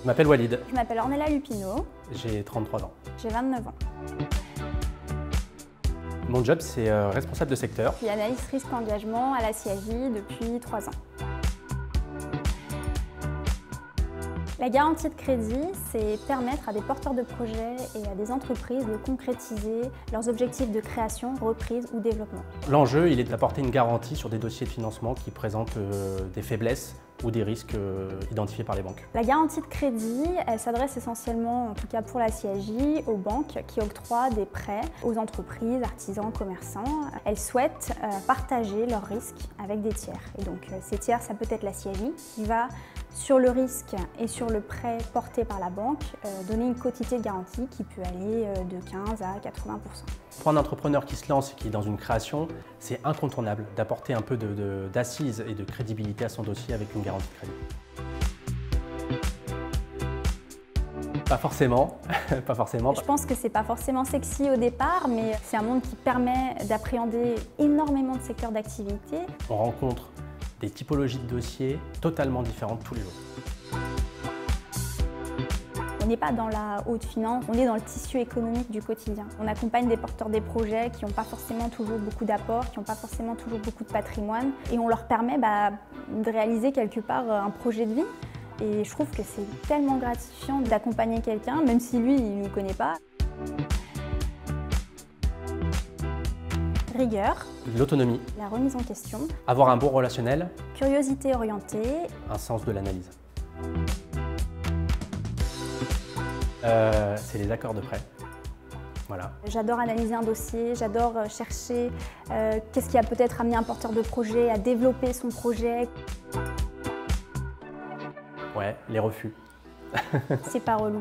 Je m'appelle Walid, Je m'appelle Ornella Lupino, j'ai 33 ans. j'ai 29 ans. Mon job, c'est responsable de secteur. Je suis analyste risque engagement à la CIAJ depuis 3 ans. La garantie de crédit, c'est permettre à des porteurs de projets et à des entreprises de concrétiser leurs objectifs de création, reprise ou développement. L'enjeu, il est d'apporter une garantie sur des dossiers de financement qui présentent des faiblesses ou des risques identifiés par les banques. La garantie de crédit, elle s'adresse essentiellement, en tout cas pour la CIAJ, aux banques qui octroient des prêts aux entreprises, artisans, commerçants. Elles souhaitent partager leurs risques avec des tiers. Et donc ces tiers, ça peut être la CIAJ qui va, sur le risque et sur le prêt porté par la banque, donner une quotité de garantie qui peut aller de 15 à 80%. Pour un entrepreneur qui se lance et qui est dans une création, c'est incontournable d'apporter un peu d'assises et de crédibilité à son dossier avec une garantie de crédit. Pas forcément, pas forcément. Je pense que c'est pas forcément sexy au départ, mais c'est un monde qui permet d'appréhender énormément de secteurs d'activité. On rencontre des typologies de dossiers totalement différentes tous les jours. On n'est pas dans la haute finance, on est dans le tissu économique du quotidien. On accompagne des porteurs des projets qui n'ont pas forcément toujours beaucoup d'apports, qui n'ont pas forcément toujours beaucoup de patrimoine, et on leur permet de réaliser quelque part un projet de vie. Et je trouve que c'est tellement gratifiant d'accompagner quelqu'un, même si lui, il ne nous connaît pas. Rigueur, L'autonomie, la remise en question, avoir un bon relationnel, curiosité orientée, un sens de l'analyse. C'est les accords de prêt. Voilà. J'adore analyser un dossier, j'adore chercher qu'est-ce qui a peut-être amené un porteur de projet à développer son projet. Ouais, les refus. C'est pas relou.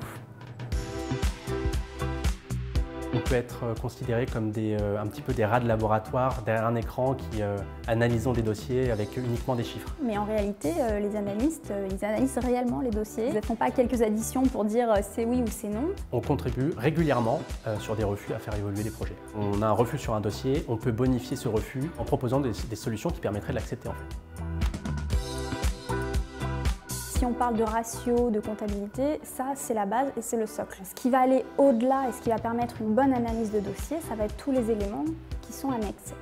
On peut être considéré comme un petit peu des rats de laboratoire derrière un écran qui analysent des dossiers avec uniquement des chiffres. Mais en réalité, les analystes, ils analysent réellement les dossiers. Ils ne font pas quelques additions pour dire c'est oui ou c'est non. On contribue régulièrement sur des refus à faire évoluer les projets. On a un refus sur un dossier, on peut bonifier ce refus en proposant des solutions qui permettraient de l'accepter en fait. Si on parle de ratio, de comptabilité, ça c'est la base et c'est le socle. Ce qui va aller au-delà et ce qui va permettre une bonne analyse de dossier, ça va être tous les éléments qui sont annexes.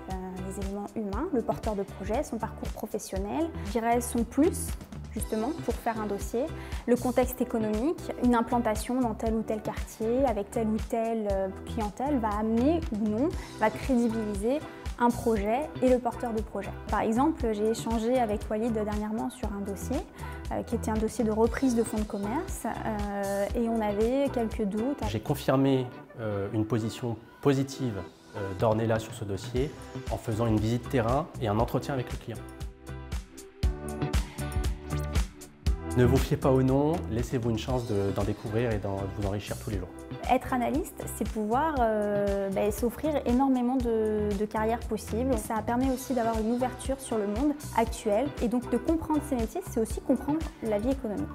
Les éléments humains, le porteur de projet, son parcours professionnel, je dirais son plus, justement, pour faire un dossier, le contexte économique, une implantation dans tel ou tel quartier, avec telle ou telle clientèle, va amener ou non, va crédibiliser un projet et le porteur de projet. Par exemple, j'ai échangé avec Walid dernièrement sur un dossier qui était un dossier de reprise de fonds de commerce et on avait quelques doutes. J'ai confirmé une position positive d'Ornella sur ce dossier en faisant une visite terrain et un entretien avec le client. Ne vous fiez pas au nom, laissez-vous une chance d'en découvrir et de vous enrichir tous les jours. Être analyste, c'est pouvoir s'offrir énormément de carrières possibles. Ça permet aussi d'avoir une ouverture sur le monde actuel et donc de comprendre ces métiers, c'est aussi comprendre la vie économique.